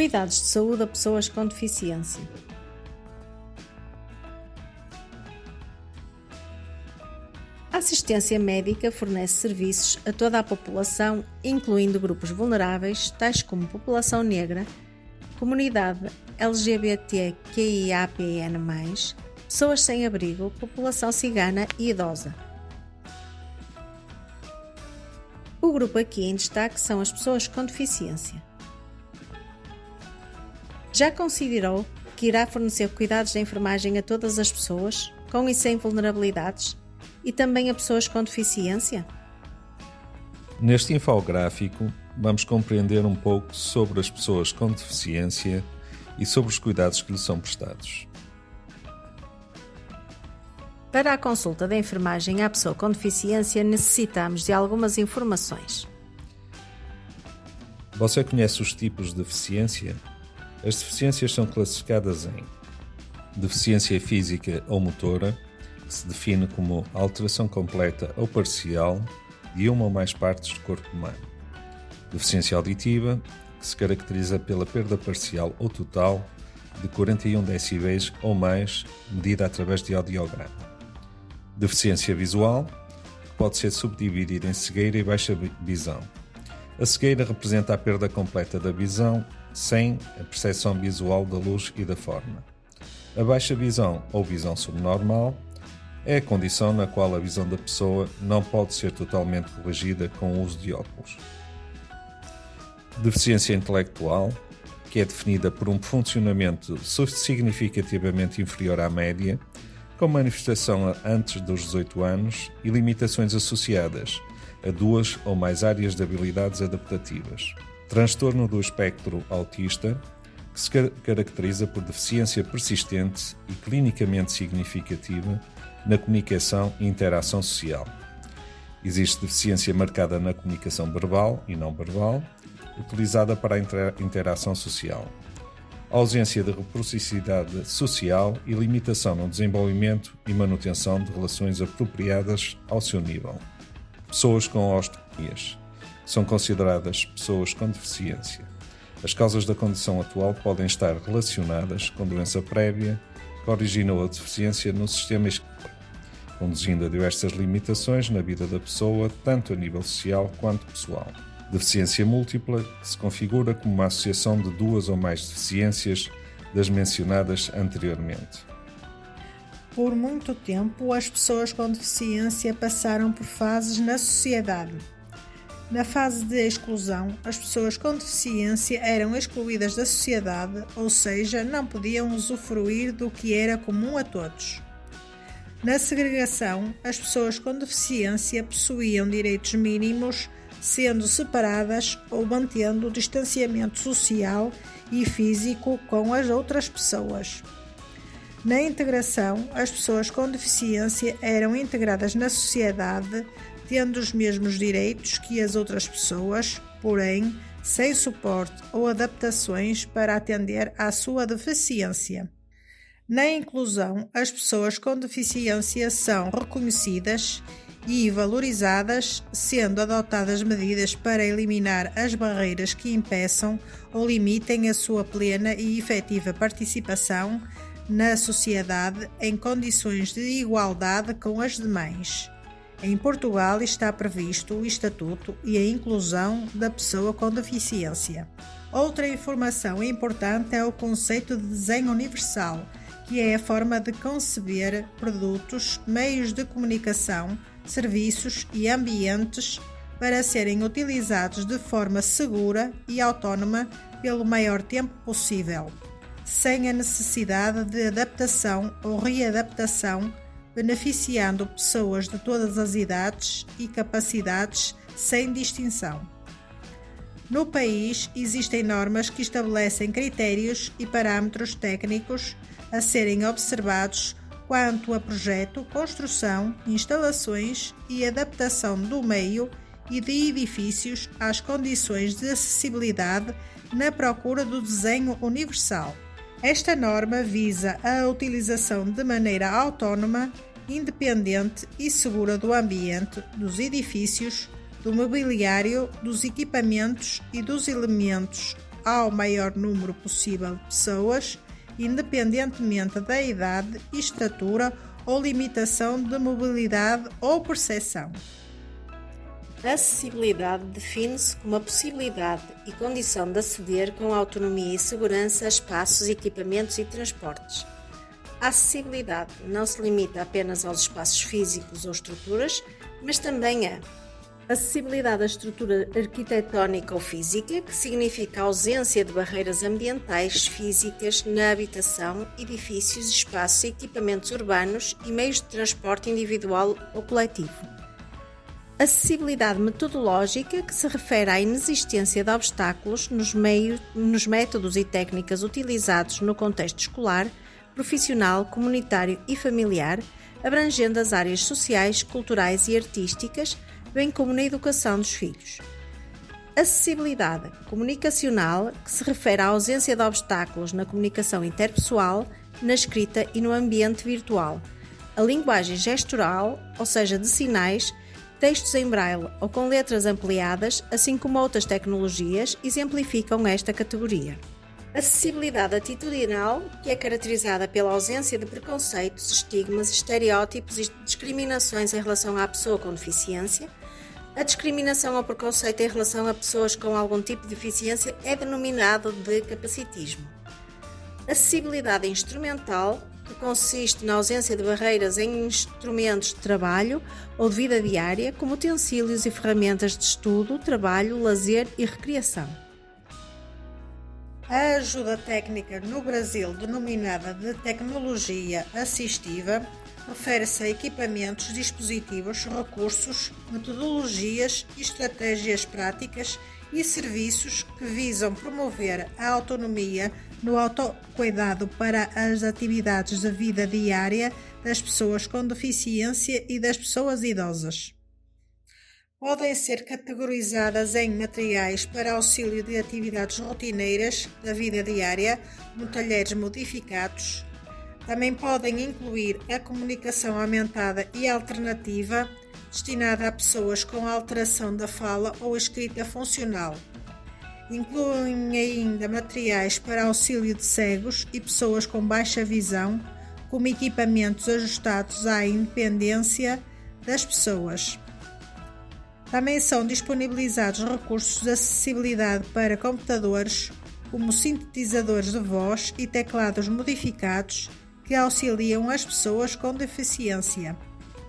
Cuidados de saúde a pessoas com deficiência. A assistência médica fornece serviços a toda a população, incluindo grupos vulneráveis, tais como população negra, comunidade LGBTQIAPN+, pessoas sem abrigo, população cigana e idosa. O grupo aqui em destaque são as pessoas com deficiência. Já considerou que irá fornecer cuidados de enfermagem a todas as pessoas, com e sem vulnerabilidades, e também a pessoas com deficiência? Neste infográfico, vamos compreender um pouco sobre as pessoas com deficiência e sobre os cuidados que lhes são prestados. Para a consulta de enfermagem à pessoa com deficiência, necessitamos de algumas informações. Você conhece os tipos de deficiência? As deficiências são classificadas em deficiência física ou motora, que se define como alteração completa ou parcial de uma ou mais partes do corpo humano. Deficiência auditiva, que se caracteriza pela perda parcial ou total de 41 decibéis ou mais, medida através de audiograma. Deficiência visual, que pode ser subdividida em cegueira e baixa visão. A cegueira representa a perda completa da visão, sem a percepção visual da luz e da forma. A baixa visão ou visão subnormal é a condição na qual a visão da pessoa não pode ser totalmente corrigida com o uso de óculos. Deficiência intelectual, que é definida por um funcionamento significativamente inferior à média, com manifestação antes dos 18 anos e limitações associadas a duas ou mais áreas de habilidades adaptativas. Transtorno do espectro autista, que se caracteriza por deficiência persistente e clinicamente significativa na comunicação e interação social. Existe deficiência marcada na comunicação verbal e não verbal, utilizada para a interação social. Ausência de reciprocidade social e limitação no desenvolvimento e manutenção de relações apropriadas ao seu nível. Pessoas com osteopenias são consideradas pessoas com deficiência. As causas da condição atual podem estar relacionadas com doença prévia que originou a deficiência no sistema esquelético, conduzindo a diversas limitações na vida da pessoa, tanto a nível social quanto pessoal. Deficiência múltipla, que se configura como uma associação de duas ou mais deficiências das mencionadas anteriormente. Por muito tempo, as pessoas com deficiência passaram por fases na sociedade. Na fase de exclusão, as pessoas com deficiência eram excluídas da sociedade, ou seja, não podiam usufruir do que era comum a todos. Na segregação, as pessoas com deficiência possuíam direitos mínimos, sendo separadas ou mantendo o distanciamento social e físico com as outras pessoas. Na integração, as pessoas com deficiência eram integradas na sociedade, tendo os mesmos direitos que as outras pessoas, porém, sem suporte ou adaptações para atender à sua deficiência. Na inclusão, as pessoas com deficiência são reconhecidas e valorizadas, sendo adotadas medidas para eliminar as barreiras que impeçam ou limitem a sua plena e efetiva participação na sociedade em condições de igualdade com as demais. Em Portugal está previsto o Estatuto e a inclusão da pessoa com deficiência. Outra informação importante é o conceito de desenho universal, que é a forma de conceber produtos, meios de comunicação, serviços e ambientes para serem utilizados de forma segura e autónoma pelo maior tempo possível, sem a necessidade de adaptação ou readaptação, beneficiando pessoas de todas as idades e capacidades sem distinção. No país, existem normas que estabelecem critérios e parâmetros técnicos a serem observados quanto a projeto, construção, instalações e adaptação do meio e de edifícios às condições de acessibilidade na procura do desenho universal. Esta norma visa a utilização de maneira autónoma, independente e segura do ambiente, dos edifícios, do mobiliário, dos equipamentos e dos elementos ao maior número possível de pessoas, independentemente da idade, estatura ou limitação de mobilidade ou percepção. A acessibilidade define-se como a possibilidade e condição de aceder com autonomia e segurança a espaços, equipamentos e transportes. A acessibilidade não se limita apenas aos espaços físicos ou estruturas, mas também a acessibilidade à estrutura arquitetónica ou física, que significa a ausência de barreiras ambientais físicas na habitação, edifícios, espaços, equipamentos urbanos e meios de transporte individual ou coletivo. Acessibilidade metodológica, que se refere à inexistência de obstáculos nos métodos e técnicas utilizados no contexto escolar, profissional, comunitário e familiar, abrangendo as áreas sociais, culturais e artísticas, bem como na educação dos filhos. Acessibilidade comunicacional, que se refere à ausência de obstáculos na comunicação interpessoal, na escrita e no ambiente virtual. A linguagem gestural, ou seja, de sinais, textos em braille ou com letras ampliadas, assim como outras tecnologias, exemplificam esta categoria. Acessibilidade atitudinal, que é caracterizada pela ausência de preconceitos, estigmas, estereótipos e discriminações em relação à pessoa com deficiência. A discriminação ou preconceito em relação a pessoas com algum tipo de deficiência é denominado de capacitismo. Acessibilidade instrumental, que consiste na ausência de barreiras em instrumentos de trabalho ou de vida diária, como utensílios e ferramentas de estudo, trabalho, lazer e recreação. A ajuda técnica no Brasil, denominada de tecnologia assistiva, refere-se a equipamentos, dispositivos, recursos, metodologias, estratégias práticas e serviços que visam promover a autonomia no autocuidado para as atividades da vida diária das pessoas com deficiência e das pessoas idosas. Podem ser categorizadas em materiais para auxílio de atividades rotineiras da vida diária, como talheres modificados. Também podem incluir a comunicação aumentada e alternativa, destinada a pessoas com alteração da fala ou escrita funcional. Incluem ainda materiais para auxílio de cegos e pessoas com baixa visão, como equipamentos ajustados à independência das pessoas. Também são disponibilizados recursos de acessibilidade para computadores, como sintetizadores de voz e teclados modificados, que auxiliam as pessoas com deficiência.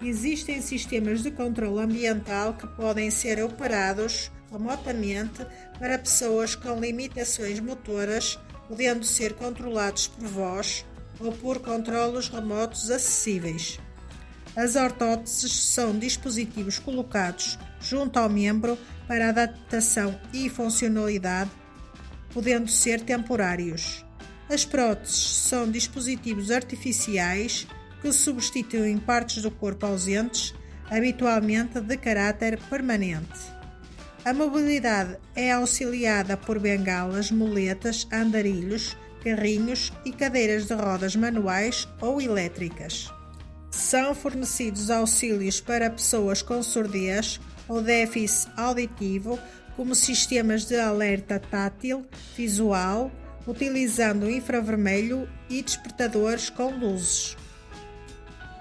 Existem sistemas de controle ambiental que podem ser operados remotamente para pessoas com limitações motoras, podendo ser controlados por voz ou por controlos remotos acessíveis. As ortóteses são dispositivos colocados junto ao membro para adaptação e funcionalidade, podendo ser temporários. As próteses são dispositivos artificiais que substituem partes do corpo ausentes, habitualmente de caráter permanente. A mobilidade é auxiliada por bengalas, muletas, andarilhos, carrinhos e cadeiras de rodas manuais ou elétricas. São fornecidos auxílios para pessoas com surdez ou déficit auditivo, como sistemas de alerta tátil, visual, utilizando infravermelho e despertadores com luzes.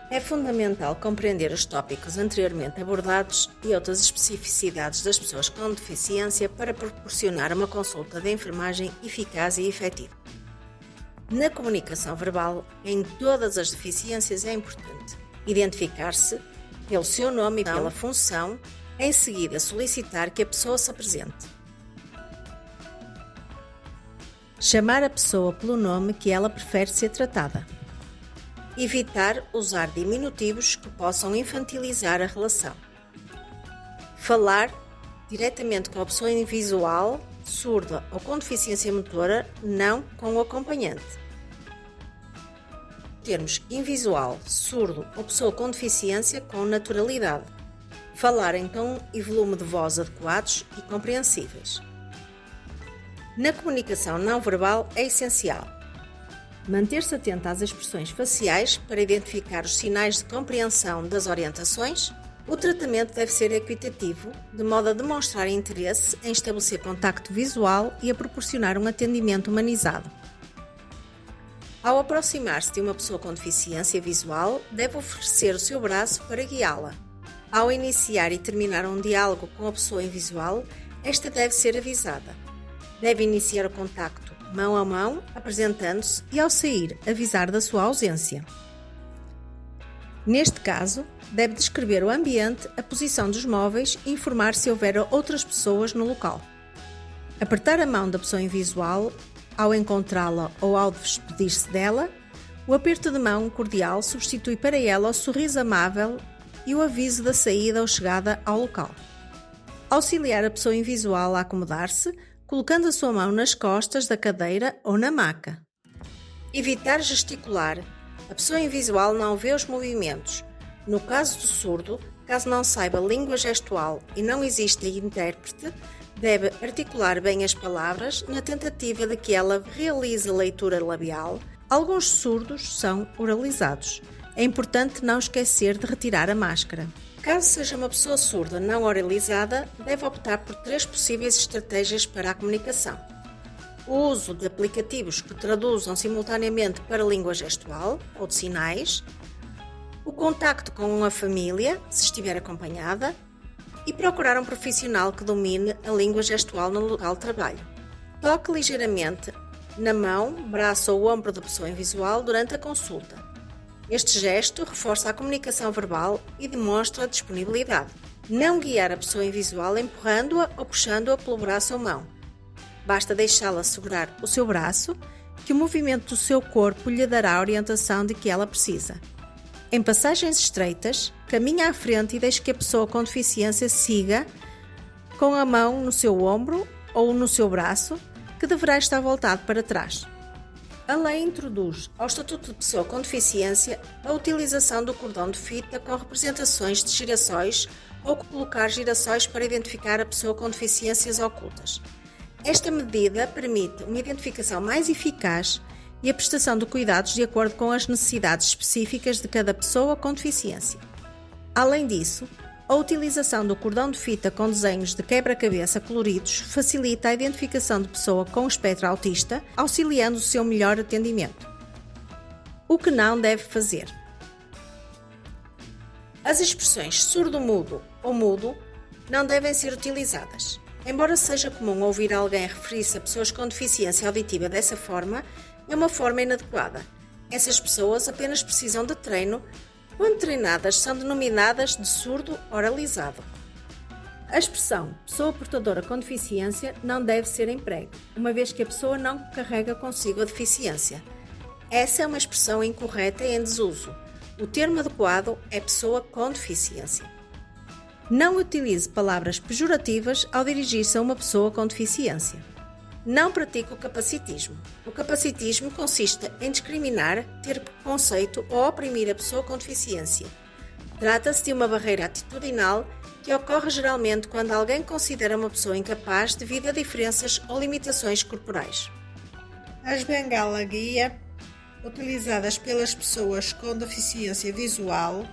É fundamental compreender os tópicos anteriormente abordados e outras especificidades das pessoas com deficiência para proporcionar uma consulta de enfermagem eficaz e efetiva. Na comunicação verbal, em todas as deficiências é importante identificar-se pelo seu nome e pela função, em seguida solicitar que a pessoa se apresente. Chamar a pessoa pelo nome que ela prefere ser tratada. Evitar usar diminutivos que possam infantilizar a relação. Falar diretamente com a pessoa invisual, surda ou com deficiência motora, não com o acompanhante. Termos invisual, surdo ou pessoa com deficiência com naturalidade. Falar em tom e volume de voz adequados e compreensíveis. Na comunicação não verbal é essencial manter-se atento às expressões faciais para identificar os sinais de compreensão das orientações, O tratamento deve ser equitativo, de modo a demonstrar interesse em estabelecer contacto visual e a proporcionar um atendimento humanizado. Ao aproximar-se de uma pessoa com deficiência visual, deve oferecer o seu braço para guiá-la. Ao iniciar e terminar um diálogo com a pessoa invisual, esta deve ser avisada. Deve iniciar o contacto mão a mão, apresentando-se e, ao sair, avisar da sua ausência. Neste caso, deve descrever o ambiente, a posição dos móveis e informar se houver outras pessoas no local. Apertar a mão da pessoa invisual ao encontrá-la ou ao despedir-se dela. O aperto de mão cordial substitui para ela o sorriso amável e o aviso da saída ou chegada ao local. Auxiliar a pessoa invisual a acomodar-se, colocando a sua mão nas costas da cadeira ou na maca. Evitar gesticular. A pessoa invisual não vê os movimentos. No caso do surdo, caso não saiba língua gestual e não existe intérprete, deve articular bem as palavras na tentativa de que ela realize a leitura labial. Alguns surdos são oralizados. É importante não esquecer de retirar a máscara. Caso seja uma pessoa surda não oralizada, deve optar por 3 possíveis estratégias para a comunicação. O uso de aplicativos que traduzam simultaneamente para língua gestual ou de sinais, o contacto com a família, se estiver acompanhada, e procurar um profissional que domine a língua gestual no local de trabalho. Toque ligeiramente na mão, braço ou ombro da pessoa invisual durante a consulta. Este gesto reforça a comunicação verbal e demonstra a disponibilidade. Não guiar a pessoa invisual empurrando-a ou puxando-a pelo braço ou mão. Basta deixá-la segurar o seu braço, que o movimento do seu corpo lhe dará a orientação de que ela precisa. Em passagens estreitas, caminhe à frente e deixe que a pessoa com deficiência siga com a mão no seu ombro ou no seu braço, que deverá estar voltado para trás. A lei introduz ao Estatuto de Pessoa com Deficiência a utilização do cordão de fita com representações de girassóis ou colocar girassóis para identificar a pessoa com deficiências ocultas. Esta medida permite uma identificação mais eficaz e a prestação de cuidados de acordo com as necessidades específicas de cada pessoa com deficiência. Além disso, a utilização do cordão de fita com desenhos de quebra-cabeça coloridos facilita a identificação de pessoa com espectro autista, auxiliando o seu melhor atendimento. O que não deve fazer? As expressões surdo-mudo ou mudo não devem ser utilizadas. Embora seja comum ouvir alguém referir-se a pessoas com deficiência auditiva dessa forma, é uma forma inadequada. Essas pessoas apenas precisam de treino. Quando treinadas, são denominadas de surdo oralizado. A expressão pessoa portadora com deficiência não deve ser emprego, uma vez que a pessoa não carrega consigo a deficiência. Essa é uma expressão incorreta e em desuso. O termo adequado é pessoa com deficiência. Não utilize palavras pejorativas ao dirigir-se a uma pessoa com deficiência. Não pratique o capacitismo. O capacitismo consiste em discriminar, ter preconceito ou oprimir a pessoa com deficiência. Trata-se de uma barreira atitudinal que ocorre geralmente quando alguém considera uma pessoa incapaz devido a diferenças ou limitações corporais. As bengala-guia, utilizadas pelas pessoas com deficiência visual,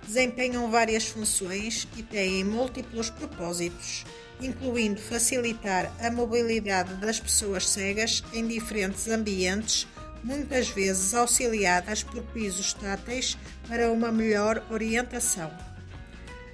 desempenham várias funções e têm múltiplos propósitos, incluindo facilitar a mobilidade das pessoas cegas em diferentes ambientes, muitas vezes auxiliadas por pisos táteis para uma melhor orientação.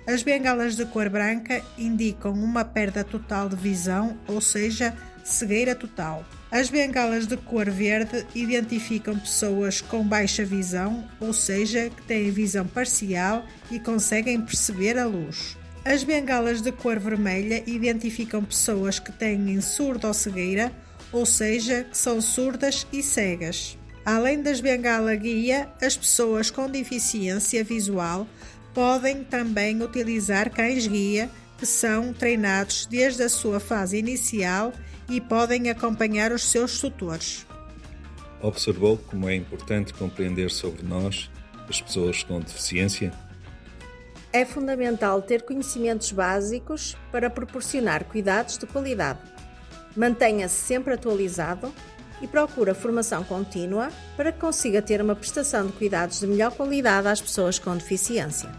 As bengalas de cor branca indicam uma perda total de visão, ou seja, cegueira total. As bengalas de cor verde identificam pessoas com baixa visão, ou seja, que têm visão parcial e conseguem perceber a luz. As bengalas de cor vermelha identificam pessoas que têm surdo-cegueira, ou seja, que são surdas e cegas. Além das bengala-guia, as pessoas com deficiência visual podem também utilizar cães-guia, que são treinados desde a sua fase inicial e podem acompanhar os seus tutores. Observou como é importante compreender sobre nós, as pessoas com deficiência? É fundamental ter conhecimentos básicos para proporcionar cuidados de qualidade. Mantenha-se sempre atualizado e procure formação contínua para que consiga ter uma prestação de cuidados de melhor qualidade às pessoas com deficiência.